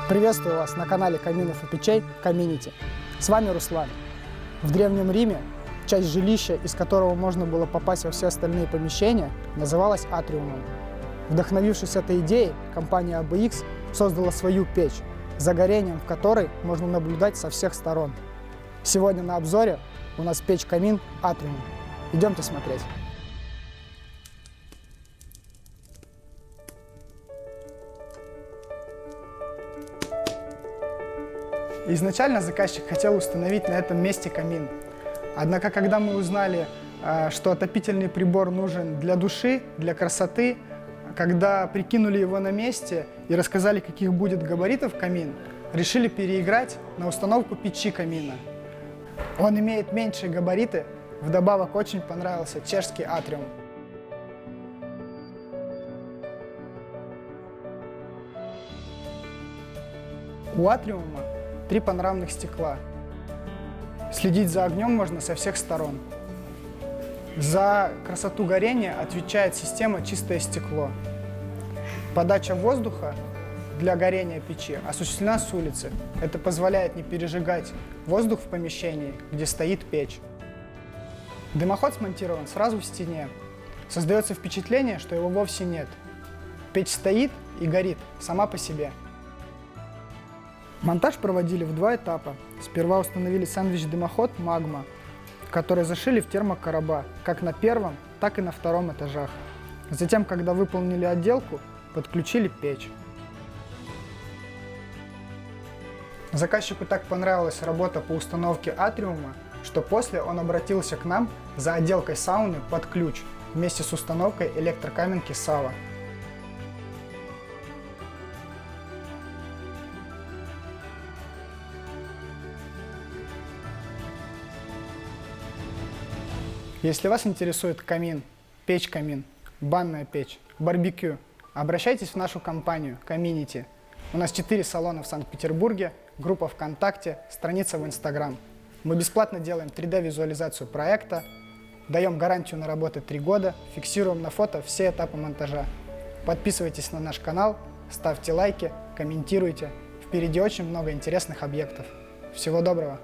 Приветствую вас на канале Каминов и Печей Community. С вами Руслан. В Древнем Риме часть жилища, из которого можно было попасть во все остальные помещения, называлась атриумом. Вдохновившись этой идеей, компания ABX создала свою печь, за горением в которой можно наблюдать со всех сторон. Сегодня на обзоре у нас печь-камин атриум. Идемте смотреть. Изначально заказчик хотел установить на этом месте камин. Однако, когда мы узнали, что отопительный прибор нужен для души, для красоты, когда прикинули его на месте и рассказали, каких будет габаритов камин, решили переиграть на установку печи камина. Он имеет меньшие габариты, вдобавок очень понравился чешский атриум. У атриума 3 панорамных стекла. Следить за огнем можно со всех сторон. За красоту горения отвечает система «Чистое стекло». Подача воздуха для горения печи осуществлена с улицы. Это позволяет не пережигать воздух в помещении, где стоит печь. Дымоход смонтирован сразу в стене. Создается впечатление, что его вовсе нет. Печь стоит и горит сама по себе. Монтаж проводили в 2 этапа. Сперва установили сэндвич-дымоход «Магма», который зашили в термокороба как на первом, так и на втором этажах. Затем, когда выполнили отделку, подключили печь. Заказчику так понравилась работа по установке атриума, что после он обратился к нам за отделкой сауны под ключ вместе с установкой электрокаменки Сава. Если вас интересует камин, печь-камин, банная печь, барбекю, обращайтесь в нашу компанию Community. У нас 4 салона в Санкт-Петербурге, группа ВКонтакте, страница в Instagram. Мы бесплатно делаем 3D-визуализацию проекта, даем гарантию на работы 3 года, фиксируем на фото все этапы монтажа. Подписывайтесь на наш канал, ставьте лайки, комментируйте. Впереди очень много интересных объектов. Всего доброго!